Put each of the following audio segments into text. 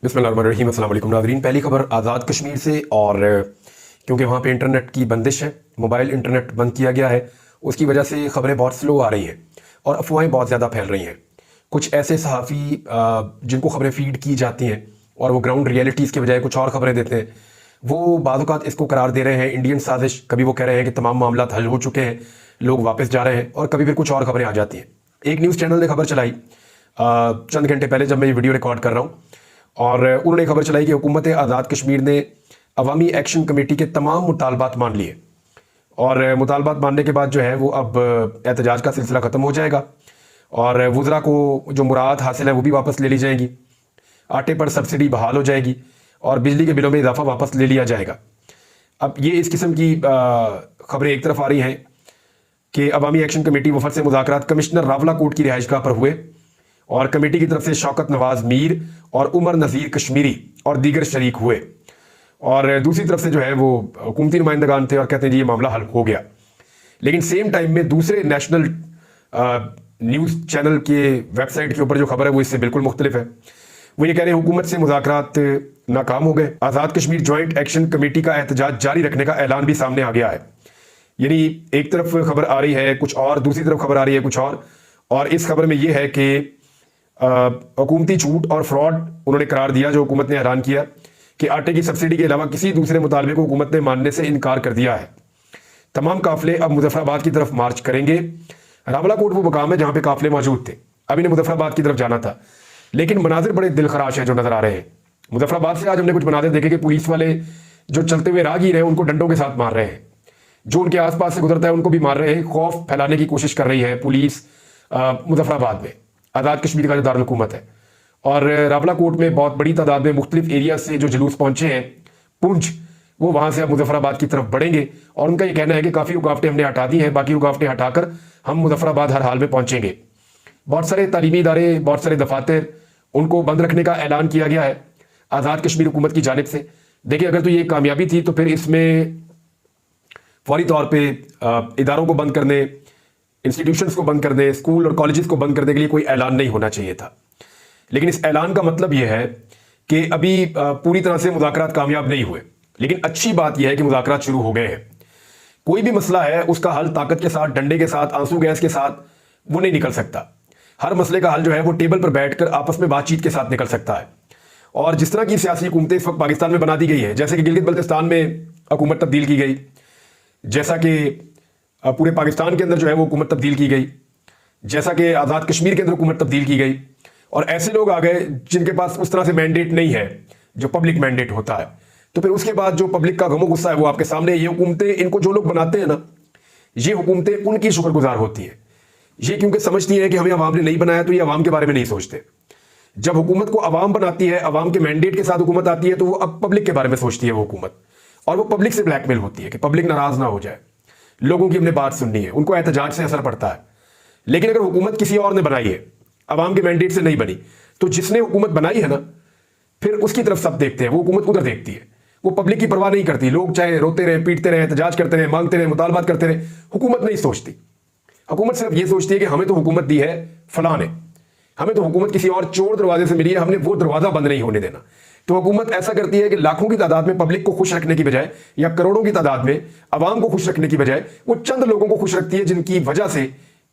बिस्मिल्लाहिर्रहमानिर्रहीम। अस्सलाम वालेकुम नाज़रीन। पहली खबर आज़ाद कश्मीर से, और क्योंकि वहाँ पे इंटरनेट की बंदिश है, मोबाइल इंटरनेट बंद किया गया है, उसकी वजह से खबरें बहुत स्लो आ रही हैं और अफवाहें बहुत ज़्यादा फैल रही हैं। कुछ ऐसे सहाफ़ी जिनको खबरें फीड की जाती हैं और वो ग्राउंड रियलिटीज़ के बजाय कुछ और खबरें देते हैं, वो बाज़ औक़ात इसको करार दे रहे हैं इंडियन साजिश। कभी वो कह रहे हैं कि तमाम मामला हल हो चुके हैं, लोग वापस जा रहे हैं, और कभी फिर कुछ और खबरें आ जाती हैं। एक न्यूज़ चैनल ने खबर चलाई चंद घंटे पहले, जब मैं ये वीडियो रिकॉर्ड कर रहा हूँ, और उन्होंने खबर चलाई कि हुकूमत आज़ाद कश्मीर ने अवामी एक्शन कमेटी के तमाम मुतालबात मान लिए, और मुतालबात मानने के बाद जो है वो अब एहतजाज का सिलसिला ख़त्म हो जाएगा और वज़रा को जो मुराद हासिल है वो भी वापस ले ली जाएगी, आटे पर सब्सिडी बहाल हो जाएगी और बिजली के बिलों में इजाफा वापस ले लिया जाएगा। अब ये इस किस्म की खबरें एक तरफ आ रही हैं कि अवामी एक्शन कमेटी वफद से मुज़ाकरात कमिश्नर रावलाकोट की रिहाइशगाह पर हुए, और कमेटी की तरफ से शौकत नवाज मीर और उमर नज़ीर कश्मीरी और दीगर शरीक हुए, और दूसरी तरफ से जो है वो हुकूमती नुमाइंदगान थे और कहते हैं जी ये मामला हल हो गया। लेकिन सेम टाइम में दूसरे नेशनल न्यूज़ चैनल के वेबसाइट के ऊपर जो खबर है वो इससे बिल्कुल मुख्तलिफ है। वो ये कह रहे हैं हुकूमत से मुज़ाकरात नाकाम हो गए, Azad Kashmir joint action committee का एहतजाज जारी रखने का ऐलान भी सामने आ गया है। यानी एक तरफ खबर आ रही है कुछ और, दूसरी तरफ खबर आ रही है कुछ और इस खबर में यह है कि हुकूमती झूठ और फ्रॉड उन्होंने करार दिया। जो हुकूमत ने ऐलान किया कि आटे की सब्सिडी के अलावा किसी दूसरे मुतालबे को हुकूमत ने मानने से इनकार कर दिया है। तमाम काफिले अब मुजफ्फराबाद की तरफ मार्च करेंगे। रावलाकोट वो मुकाम है जहां पे काफिले मौजूद थे, अब इन्हें मुजफ्फराबाद की तरफ जाना था, लेकिन मनाजिर बड़े दिलखराश हैं जो नजर आ रहे हैं। मुजफ्फराबाद से आज हमने कुछ मनाजिर देखे कि पुलिस वाले जो चलते हुए राहगीर हैं उनको डंडों के साथ मार रहे हैं, जो उनके आसपास से गुजरता है उनको भी मार रहे हैं। खौफ फैलाने की कोशिश कर रही है पुलिस मुजफ्फराबाद में, आज़ाद कश्मीर का जो दारुल हुकूमत है। और रावलाकोट में बहुत बड़ी तादाद में मुख्तलिफ एरिया से जो जुलूस पहुंचे हैं पुंछ, वो वहां से अब मुजफ्फराबाद की तरफ बढ़ेंगे, और उनका ये कहना है कि काफ़ी रुकावटें हमने हटा दी हैं, बाकी रुकावटें हटाकर हम मुजफ्फराबाद हर हाल में पहुंचेंगे। बहुत सारे तालीमी इदारे, बहुत सारे दफातर, उनको बंद रखने का ऐलान किया गया है आज़ाद कश्मीर हुकूमत की जानिब से। देखिए, अगर तो ये कामयाबी थी तो फिर इसमें फौरी तौर पर इदारों को बंद करने, इंस्टीट्यूशंस को बंद करने, स्कूल और कॉलेजेस को बंद करने के लिए कोई ऐलान नहीं होना चाहिए था। लेकिन इस ऐलान का मतलब यह है कि अभी पूरी तरह से मुज़ाकरात कामयाब नहीं हुए, लेकिन अच्छी बात यह है कि मुज़ाकरात शुरू हो गए हैं। कोई भी मसला है उसका हल ताकत के साथ, डंडे के साथ, आंसू गैस के साथ वो नहीं निकल सकता। हर मसले का हल जो है वो टेबल पर बैठकर आपस में बातचीत के साथ निकल सकता है। और जिस तरह की सियासी हुकूमतें इस वक्त पाकिस्तान में बना दी गई है, जैसे कि गिलगित बल्तिस्तान में हुकूमत तब्दील की गई, जैसा कि पूरे पाकिस्तान के अंदर जो है वो हुकूमत तब्दील की गई, जैसा कि आज़ाद कश्मीर के अंदर हुकूमत तब्दील की गई, और ऐसे लोग आ गए जिनके पास उस तरह से मैंडेट नहीं है जो पब्लिक मैंडेट होता है। तो फिर उसके बाद जो पब्लिक का गमो गुस्सा है वो आपके सामने। ये हुकूमतें, इनको जो लोग बनाते हैं ना, ये हुकूमतें उनकी शुक्रगुजार होती है। ये क्योंकि समझती हैं कि हमें अवाम ने नहीं बनाया, तो ये अवाम के बारे में नहीं सोचते। जब हुकूमत को अवाम बनाती है, अवाम के मैंडेट के साथ हुकूमत आती है, तो वो अब पब्लिक के बारे में सोचती है वो हुकूमत, और वो पब्लिक से ब्लैकमेल होती है कि पब्लिक नाराज ना हो जाए, लोगों की हमने बात सुननी है, उनको एहतजाज से असर पड़ता है। लेकिन अगर हुकूमत किसी और ने बनाई है, अवाम के मैंडेट से नहीं बनी, तो जिसने हुकूमत बनाई है ना, फिर उसकी तरफ सब देखते हैं, वो हुकूमत उधर देखती है, वो पब्लिक की परवाह नहीं करती। लोग चाहे रोते रहे, पीटते रहे, एहतजाज करते रहे, मांगते रहे, मुतालबात करते रहे, हुकूमत नहीं सोचती। हुकूमत सिर्फ ये सोचती है कि हमें तो हुकूमत दी है फलां ने, हमें तो हुकूमत किसी और चोर दरवाजे से मिली है, हमने वो दरवाजा बंद नहीं होने देना। तो हुकूमत ऐसा करती है कि लाखों की तादाद में पब्लिक को खुश रखने की बजाय, या करोड़ों की तादाद में अवाम को खुश रखने की बजाय, वो चंद लोगों को खुश रखती है जिनकी वजह से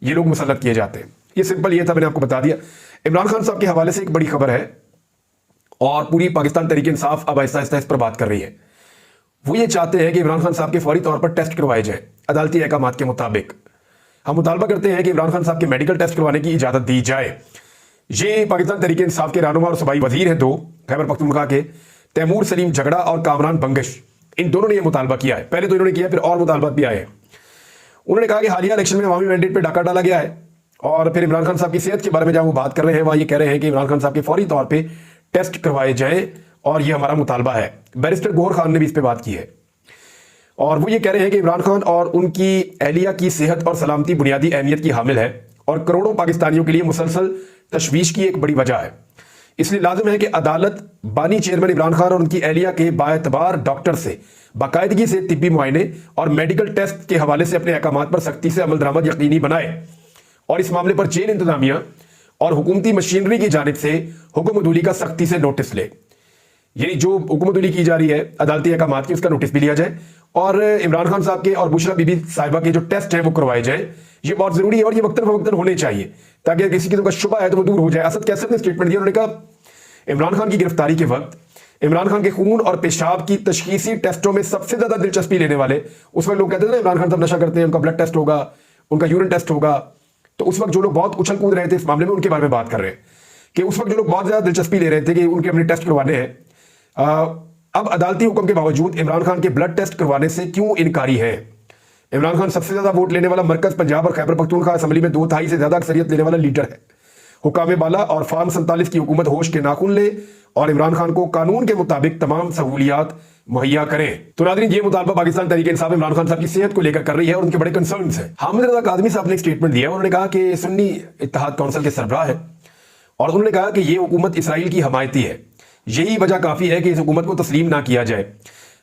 ये लोग मुसल्लत किए जाते हैं। ये सिंपल ये था, मैंने आपको बता दिया। इमरान खान साहब के हवाले से एक बड़ी खबर है, और पूरी पाकिस्तान तहरीक इंसाफ अब आहिस्ता आहिस्ता इस पर बात कर रही है। वो ये चाहते हैं कि इमरान खान साहब के फौरी तौर पर टेस्ट करवाए जाए अदालती अहकाम के मुताबिक। हम मुतालबा करते हैं कि इमरान खान साहब के मेडिकल टेस्ट करवाने की इजाजत दी जाए। ये पाकिस्तान तहरीक इंसाफ के रहनुमा और सूबाई वजीर हैं दो, खैबर पख्तूनख्वा के तैमूर सलीम झगड़ा और कामरान बंगश, इन दोनों ने यह मुतालबा किया है। पहले तो इन्होंने किया, फिर और मुतालबात भी आए हैं। उन्होंने कहा कि हालिया इलेक्शन में अवामी मैंडेट पर डाका डाला गया है, और फिर इमरान खान साहब की सेहत के बारे में जब वो बात कर रहे हैं, वहाँ ये कह रहे हैं कि इमरान खान साहब के फौरी तौर पर टेस्ट करवाए जाए, और ये हमारा मुतालबा है। बैरिस्टर गौहर खान ने भी इस पर बात की है, और वो ये कह रहे हैं कि इमरान खान और उनकी अहलिया की सेहत और सलामती बुनियादी अहमियत की हामिल है, और करोड़ों पाकिस्तानियों के लिए मुसलसल तशवीश की एक बड़ी वजह है। इसलिए लाजिम है कि अदालत बानी चेयरमैन इमरान खान और उनकी अहलिया के बाएतबार डॉक्टर से बाकायदगी से तिब्बी मुआयने और मेडिकल टेस्ट के हवाले से अपने अहकामात पर सख्ती से अमल दरामद यकीनी बनाए, और इस मामले पर जेल इंतजामिया और हुकूमती मशीनरी की जानिब से हुक्म अदूली का सख्ती से नोटिस ले। यानी जो हुकूमत उली की जा रही है अदालती अहकामात की, उसका नोटिस भी लिया जाए और इमरान खान साहब के और बुशरा बीबी साहिबा के जो टेस्ट हैं वो करवाए जाएं। ये बहुत जरूरी है और ये वक्तन फवक्तन होने चाहिए ताकि किसी किस्म का शुबा है तो वो दूर हो जाए। असद कैसर ने स्टेटमेंट दिया, उन्होंने कहा इमरान खान की गिरफ्तारी के वक्त इमरान खान के खून और पेशाब की तशखीसी टेस्टों में सबसे ज्यादा दिलचस्पी लेने वाले, उस वक्त लोग कहते थे ना इमरान खान साहब नशा करते हैं, उनका ब्लड टेस्ट होगा, उनका यूरिन टेस्ट होगा, तो उस वक्त जो लोग बहुत उछल कूद रहे थे इस मामले में उनके बारे में बात कर रहे हैं कि उस वक्त जो लोग बहुत ज्यादा दिलचस्पी ले रहे थे कि उनके अपने टेस्ट करवाने हैं, अब अदालती हुक्म के बावजूद इमरान खान के ब्लड टेस्ट करवाने से क्यों इनकारी है। इमरान खान सबसे ज्यादा वोट लेने वाला मरकज पंजाब और खैबर पख्तूनख्वा असेंबली में 2/3 से ज्यादा अक्सरियत लेने वाला लीडर है। हुकाम बाला और फार्म 47 की हुकूमत होश के नाखून ले और इमरान खान को कानून के मुताबिक तमाम सहूलियात मुहैया करें। तो नाज़रीन, ये मुतालबा पाकिस्तान तहरीक इंसाफ इमरान खान साहब की सेहत को लेकर कर रही है और उनके बड़े कंसर्न है। हामिद रज़ा काज़मी साहब ने एक स्टेटमेंट दिया, उन्होंने कहा कि सुन्नी इत्तेहाद काउंसिल के सरबराह है और उन्होंने कहा कि ये हुकूमत इसराइल की हमायती है, यही वजह काफी है कि इस हुकूमत को तस्लीम ना किया जाए।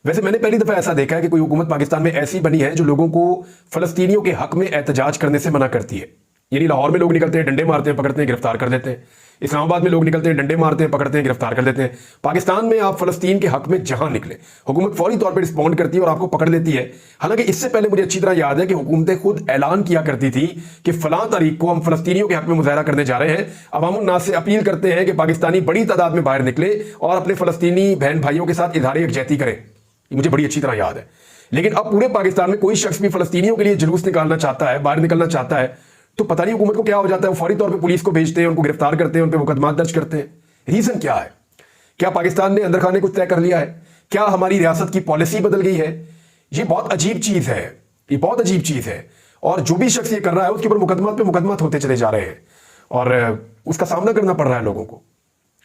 वैसे मैंने पहली दफा ऐसा देखा है कि कोई हुकूमत पाकिस्तान में ऐसी बनी है जो लोगों को फलस्तीनियों के हक में एहतजाज करने से मना करती है। यानी लाहौर में लोग निकलते हैं, डंडे मारते हैं, पकड़ते हैं, गिरफ्तार कर देते हैं। इस्लामाबाद में लोग निकलते हैं, डंडे मारते हैं, पकड़ते हैं, गिरफ्तार कर देते हैं। पाकिस्तान में आप फलस्तीन के हक में जहां निकले हुकूमत फौरी तौर पर रिस्पॉन्ड करती है और आपको पकड़ लेती है। हालांकि इससे पहले मुझे अच्छी तरह याद है कि हुकूमतें खुद ऐलान किया करती थी कि फलां तारीख को हम फलस्तीनियों के हक में मुजाहरा करने जा रहे हैं। अवामुन नास से अपील करते हैं कि पाकिस्तानी बड़ी तादाद में बाहर निकले और अपने फलस्तीनी बहन भाइयों के साथ इजहार यकजहती करें। ये मुझे बड़ी अच्छी तरह याद है। लेकिन अब पूरे पाकिस्तान में कोई शख्स भी फलस्तीनियों के लिए जुलूस निकालना चाहता है, बाहर निकलना चाहता है, तो पता नहीं हुकूमत को क्या हो जाता है, वो फौरी तौर पे पुलिस को भेजते हैं, उनको गिरफ्तार करते हैं, उन पे मुकदमा दर्ज करते हैं। रीजन क्या है? क्या पाकिस्तान ने अंदर खाने कुछ तय कर लिया है? क्या हमारी रियासत की पॉलिसी बदल गई है? ये बहुत अजीब चीज है, ये बहुत अजीब चीज है। और जो भी शख्स ये कर रहा है उसके ऊपर मुकदमा पे मुकदमा होते चले जा रहे हैं और उसका सामना करना पड़ रहा है लोगों को।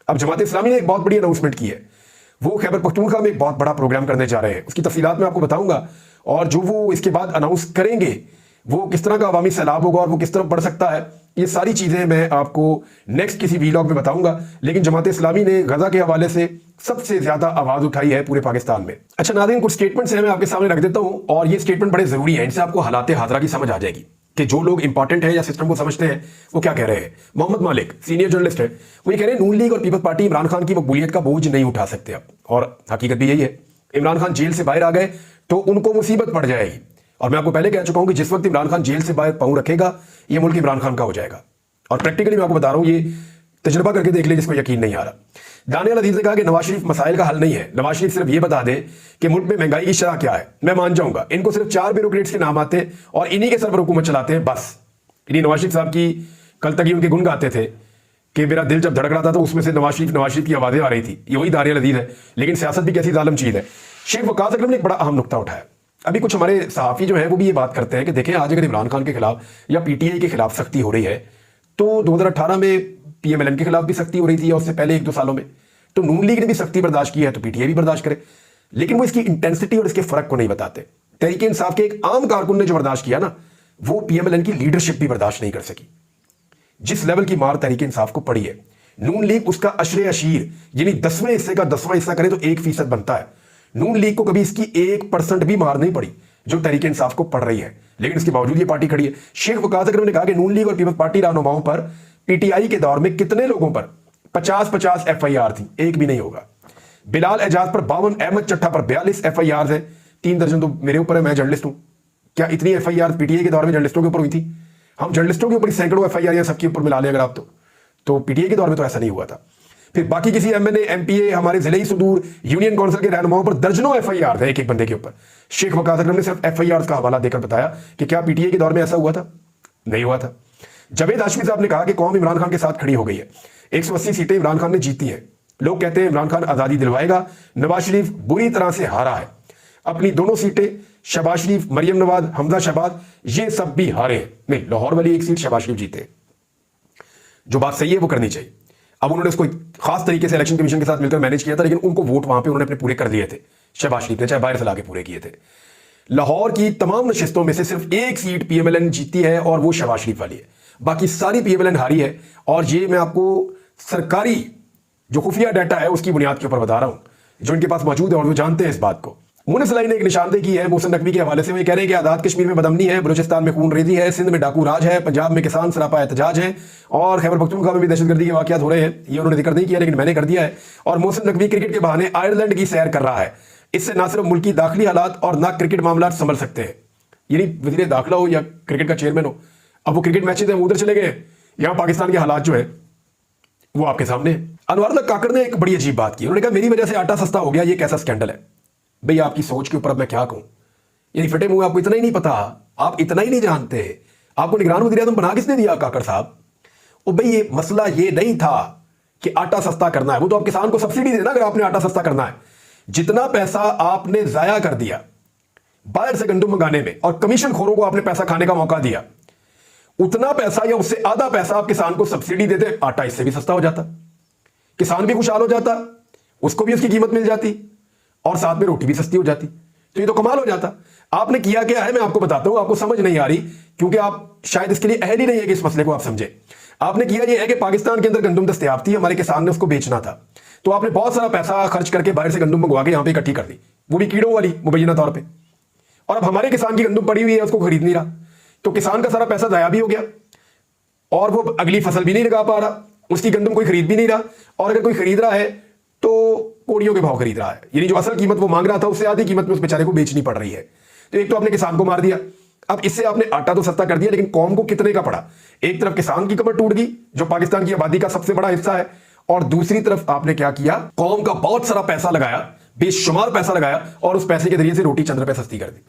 अब जमात इस्लामी ने एक बहुत बड़ी अनाउंसमेंट की है, वो खैबर पख्तूनख्वा में एक बहुत बड़ा प्रोग्राम करने जा रहे हैं। उसकी तफसीलात मैं आपको बताऊंगा और जो वो इसके बाद अनाउंस करेंगे वो किस तरह का अवामी सैलाब होगा और वो किस तरह बढ़ सकता है, ये सारी चीजें मैं आपको नेक्स्ट किसी वीलॉग में बताऊंगा। लेकिन जमात इस्लामी ने गजा के हवाले से सबसे ज्यादा आवाज उठाई है पूरे पाकिस्तान में। अच्छा नाज़रीन, कुछ स्टेटमेंट्स हैं मैं आपके सामने रख देता हूं और ये स्टेटमेंट बड़े जरूरी है, इनसे आपको हालात हाजरा की समझ आ जाएगी कि जो लोग इंपॉर्टेंट है या सिस्टम को समझते हैं वो क्या कह रहे हैं। मोहम्मद मालिक सीनियर जर्नलिस्ट है, वो ये कह रहे हैं नून लीग और पीपल्स पार्टी इमरान खान की मकबूलियत का बोझ नहीं उठा सकते अब, और हकीकत भी यही है। इमरान खान जेल से बाहर आ गए तो उनको मुसीबत पड़ जाएगी और मैं आपको पहले कह चुका हूं कि जिस वक्त इमरान खान जेल से बाहर पांव रखेगा ये मुल्क इमरान खान का हो जाएगा। और प्रैक्टिकली मैं आपको बता रहा हूं, ये तजुर्बा करके देख ले जिसको यकीन नहीं आ रहा। दानियल अजीज ने कहा कि नवाज शरीफ मसाइल का हल नहीं है, नवाज शरीफ सिर्फ ये बता दे कि मुल्क में महंगाई की शरह क्या है, मैं मान जाऊंगा। इनको सिर्फ 4 ब्यूरोक्रेट्स के नाम आते और इन्हीं के सर पर हुकूमत चलाते हैं बस। इन्हीं नवाज शरीफ साहब की कल तक ही उनके गुण गाते थे कि मेरा दिल जब धड़क रहा था तो उसमें से नवाज शरीफ की आवाजें आ रही थी। ये वही दानियल अजीज है। लेकिन सियासत भी कैसी जालिम चीज है। शेख वकास अकरम ने एक बड़ा अहम नुकता उठाया। अभी कुछ हमारे सहाफ़ी जो है वो भी ये बात करते हैं कि देखें आज अगर इमरान खान के खिलाफ या पीटीआई के खिलाफ सख्ती हो रही है तो 2018 में पीएमएलएन के खिलाफ भी सख्ती हो रही थी और उससे पहले 1-2 सालों में तो नून लीग ने भी सख्ती बर्दाश्त की है तो पीटीआई भी बर्दाश्त करे। लेकिन वो इसकी इंटेंसिटी और इसके फर्क को नहीं बताते। तहरीक इंसाफ के एक आम कारकुन ने जो बर्दाश्त किया ना, वो पीएमएलएन की लीडरशिप भी बर्दाश्त नहीं कर सकी। जिस लेवल की मार तहरीक इंसाफ को पड़ी है, नून लीग उसका अशरे अशीर यानी 10वें हिस्से का 10वां हिस्सा करे तो 1% बनता है। नून लीग को कभी इसकी 1% भी मार नहीं पड़ी जो तहरीक इंसाफ को पड़ रही है, लेकिन इसके बावजूद ये पार्टी खड़ी है। शेख वकास अकरम ने कहा कि नून लीग और पीपल्स पार्टी रहनुमाओं पर पीटीआई के दौर में कितने लोगों पर 50-50 एफआईआर थी, एक भी नहीं होगा। बिलाल एजाज पर 52, अहमद चट्टा पर 42 एफआईआर है, 3 दर्जन तो मेरे ऊपर है, मैं जर्नलिस्ट हूं। क्या इतनी एफआईआर पीटीआई के दौर में जर्नलिस्टों के ऊपर हुई थी? हम जर्नलिस्टों के ऊपर सैकड़ों एफआईआर सबके ऊपर मिला लें अगर आप तो पीटीआई के दौर में तो ऐसा नहीं हुआ था। फिर बाकी किसी एमएनए एमपीए हमारे जिले सुदूर यूनियन काउंसिल के रहनुमाओं पर दर्जनों एफआईआर थे एक एक बंदे के ऊपर। शेख वकास अकरम ने सिर्फ एफआईआर का हवाला देकर बताया कि क्या पीटीआई के दौर में ऐसा हुआ था? नहीं हुआ था। जावेद हाशमी साहब ने कहा कि कौम इमरान खान के साथ खड़ी हो गई है, 180 सीटें इमरान खान ने जीती हैं। लोग कहते हैं इमरान खान आजादी दिलवाएगा, नवाज शरीफ बुरी तरह से हारा है। अपनी दोनों सीटें शहबाज शरीफ, मरियम नवाज, हमजा शहबाज, ये सब भी हारे हैं। नहीं, लाहौर वाली एक सीट शहबाज शरीफ जीते। जो बात सही है वो करनी चाहिए। अब उन्होंने उसको खास तरीके से इलेक्शन कमीशन के साथ मिलकर मैनेज किया था, लेकिन उनको वोट वहां पे उन्होंने अपने पूरे कर लिए थे शहबाज शरीफ ने, चाहे बाहर से लाके पूरे किए थे। लाहौर की तमाम नशिस्तों में से सिर्फ एक सीट पीएमएलएन जीती है और वो शहबाज शरीफ वाली है, बाकी सारी पीएमएलएन हारी है। और ये मैं आपको सरकारी जो खुफिया डाटा है उसकी बुनियाद के ऊपर बता रहा हूं, जो इनके पास मौजूद है और वो जानते हैं इस बात को। मुनिफ सलाई ने एक निशानदेही की है मोहसिन नकवी के हवाले से। वो कह रहे हैं कि आज़ाद कश्मीर में बदअमनी है, बलूचिस्तान में खून रेजी है, सिंध में डाकू राज है, पंजाब में किसान सरापा एहतजाज है और खैबर पख्तूनख्वा में भी दहशतगर्दी के वाक़यात हो रहे हैं। ये उन्होंने जिक्र नहीं किया लेकिन मैंने कर दिया है। और मोहसिन नकवी क्रिकेट के बहाने आयरलैंड की सैर कर रहा है। इससे ना सिर्फ मुल्क की दाखिली हालात और ना क्रिकेट मामला संभल सकते हैं। यानी वज़ीर दाखिला हो या क्रिकेट का चेयरमैन हो, अब वो क्रिकेट मैचेज है वो उधर चले गए, यहाँ पाकिस्तान के हालात जो है वो आपके सामने है। अनवर काकड़ ने एक बड़ी अजीब बात की। उन्होंने कहा मेरी वजह से आटा सस्ता हो गया, ये कैसा स्कैंडल है। भाई आपकी सोच के ऊपर अब मैं क्या कहूं, यानी फटे मुंह आपको इतना ही नहीं पता, आप इतना ही नहीं जानते, आपको निगरान वज़ीर आज़म बना किसने दिया काकड़ साहब। और भाई ये मसला ये नहीं था कि आटा सस्ता करना है, वो तो आप किसान को सब्सिडी देना अगर आपने आटा सस्ता करना है। जितना पैसा आपने जाया कर दिया बाहर से गंदम मंगाने में और कमीशन खोरों को आपने पैसा खाने का मौका दिया, उतना पैसा या उससे आधा पैसा आप किसान को सब्सिडी देते, आटा इससे भी सस्ता हो जाता, किसान भी खुशहाल हो जाता, उसको भी उसकी कीमत मिल जाती और साथ में रोटी भी सस्ती हो जाती। तो ये तो कमाल हो जाता। आपने किया क्या है मैं आपको बताता हूं, आपको समझ नहीं आ रही क्योंकि आप शायद इसके लिए अहल ही नहीं है कि इस मसले को आप समझे। आपने किया यह है कि पाकिस्तान के अंदर गंदम दस्तयाब थी, हमारे किसान ने उसको बेचना था, तो आपने बहुत सारा पैसा खर्च करके बाहर से गंदम मंगवा के यहां पे इकट्ठी कर दी, वो भी कीड़ों वाली मुबैना तौर पर। और अब हमारे किसान की गंदम पड़ी हुई है, उसको खरीद नहीं रहा, तो किसान का सारा पैसा जाया भी हो गया और वो अगली फसल भी नहीं लगा पा रहा, उसकी गंदम कोई खरीद भी नहीं रहा, और अगर कोई खरीद रहा है तो कोड़ियों के भाव खरीद रहा है, यानी जो असल कीमत वो मांग रहा था उससे आधी कीमत में उस बेचारे को बेचनी पड़ रही है। तो एक तो आपने किसान को मार दिया, अब इससे आपने आटा तो सस्ता कर दिया लेकिन कौम को कितने का पड़ा। एक तरफ किसान की कमर टूट गई जो पाकिस्तान की आबादी का सबसे बड़ा हिस्सा है, और दूसरी तरफ आपने क्या किया, कौम का बहुत सारा पैसा लगाया, बेशुमार पैसा लगाया और उस पैसे के जरिए से रोटी चंद रुपए सस्ती कर दी।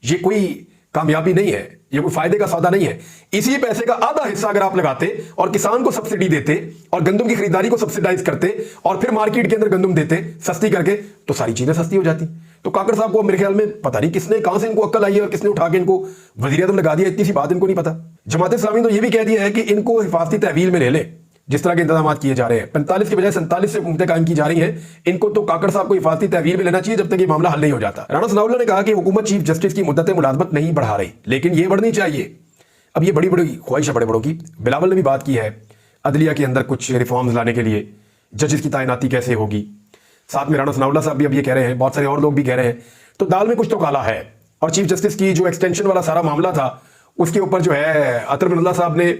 ये कोई कामयाबी नहीं है, ये कोई फायदे का सौदा नहीं है। इसी पैसे का आधा हिस्सा अगर आप लगाते और किसान को सब्सिडी देते और गंदम की खरीदारी को सब्सिडाइज करते और फिर मार्केट के अंदर गंदम देते सस्ती करके, तो सारी चीजें सस्ती हो जाती। तो काकड़ साहब को मेरे ख्याल में पता नहीं किसने कहां से इनको अक्ल आई है और किसने उठा के इनको वज़ीर आज़म लगा दिया, इतनी सी बात इनको नहीं पता। जमात इस्लामी तो ये भी कह दिया है कि इनको हिफाजती तहवील में ले ले, जिस तरह के इंतजाम किए जा रहे हैं 45 के बजाय 47 से हुकूमतें कायम की जा रही हैं, इनको तो काकड़ साहब को हिफाजती तहवील में लेना चाहिए जब तक ये मामला हल नहीं हो जाता। राणा सनाउल्लाह ने कहा कि हुकूमत चीफ जस्टिस की मुद्दत मुलाजमत नहीं बढ़ा रही, लेकिन ये बढ़नी चाहिए। अब ये बड़ी बड़ी ख्वाहिश है बड़े बड़ों की। बिलावल ने भी बात की है अदलिया के अंदर कुछ रिफॉर्म्स लाने के लिए, जजेस की तैनाती कैसे होगी। साथ में राणा सनाउल्लाह साहब भी अब ये कह रहे हैं, बहुत सारे और लोग भी कह रहे हैं, तो दाल में कुछ तो काला है। और चीफ जस्टिस की जो एक्सटेंशन वाला सारा मामला था उसके ऊपर जो है अतर बिन अल्लाह साहब ने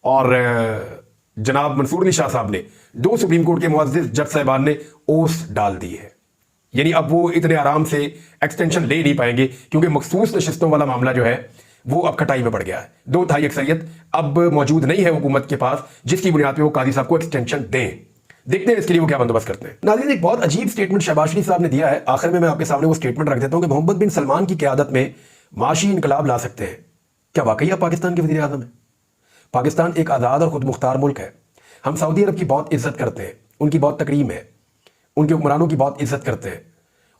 और जनाब मंसूर अली शाह साहब ने, दो सुप्रीम कोर्ट के मुअज़्ज़िज़ जज साहिबान ने ओस डाल दी है। यानी अब वो इतने आराम से एक्सटेंशन ले नहीं पाएंगे क्योंकि मखसूस नशिस्तों वाला मामला जो है वो अब खटाई में पड़ गया है। 2/3 अक्सरियत अब मौजूद नहीं है हुकूमत के पास जिसकी बुनियाद पे वो काजी साहब को एक्सटेंशन दें। देखते हैं इसके लिए वो क्या बंदोबस्त करते हैं। नाज़रीन, एक बहुत अजीब स्टेटमेंट शहबाज शरीफ साहब ने दिया है। आखिर में मैं आपके सामने वो स्टेटमेंट रख देता हूं कि मोहम्मद बिन सलमान की क़यादत में माशी इनकलाब ला सकते हैं। क्या वाकई आप पाकिस्तान के वज़ीर आज़म है? पाकिस्तान एक आज़ाद और खुद मुख्तार मुल्क है। हम सऊदी अरब की बहुत इज्जत करते हैं, उनकी बहुत तकरीम है, उनके हुक्मरानों की बहुत इज्जत करते हैं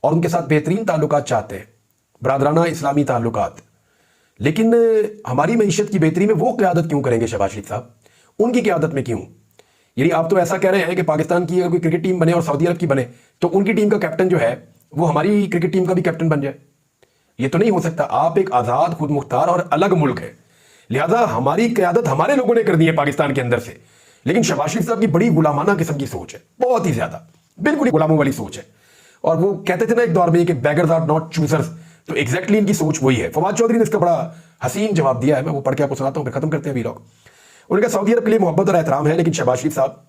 और उनके साथ बेहतरीन ताल्लुकात चाहते हैं, बरादराना इस्लामी ताल्लुकात। लेकिन हमारी मईशत की बेहतरी में वो क़यादत क्यों करेंगे शहबाज शरीफ साहब? उनकी क़यादत में क्यों? यानी आप तो ऐसा कह रहे हैं कि पाकिस्तान की अगर कोई क्रिकेट टीम बने और सऊदी अरब की बने तो उनकी टीम का कैप्टन जो है वो हमारी क्रिकेट टीम का भी कैप्टन बन जाए। ये तो नहीं हो सकता। आप एक आज़ाद, खुद मुख्तार और अलग मुल्क है, लिहाजा हमारी क़यादत हमारे लोगों ने कर दी है पाकिस्तान के अंदर से। लेकिन शहबाज शरीफ साहब की बड़ी गुलामाना किस्म की सोच है, बहुत ही ज्यादा, बिल्कुल ही गुलामों वाली सोच है। और वो कहते थे ना एक दौर में कि बेगर्स आर नॉट चूजर्स, तो एग्जैक्टली इनकी सोच वही है। फवाद चौधरी ने इसका बड़ा हसीन जवाब दिया है, मैं वो पढ़ के आपको सुनाता हूँ, फिर खत्म करते हैं वीलॉग। उन्होंने कहा सऊदी अरब के लिए मोहब्बत और एहतराम है, लेकिन शहबाज शरीफ साहब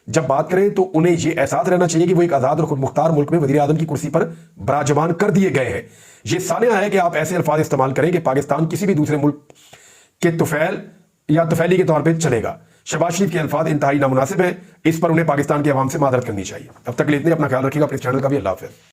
जब बात करें तो उन्हें यह एहसास रहना चाहिए कि वो एक आज़ाद और खुद मुख्तार मुल्क में वज़ीर आज़म की कुर्सी पर बराजमान कर दिए गए हैं। ये सानिया है कि आप ऐसे अल्फाज इस्तेमाल करें कि पाकिस्तान किसी भी दूसरे मुल्क के तुफैल या तुफैली के तौर पर चलेगा। शहबाज शरीफ के अल्फाज इंतहाई नामुनासिब हैं, इस पर उन्हें पाकिस्तान की आवाम से मादरत करनी चाहिए। अब तक लेते हैं, अपना ख्याल रखिएगा, अपने चैनल का भी। अल्लाह हाफ़िज़।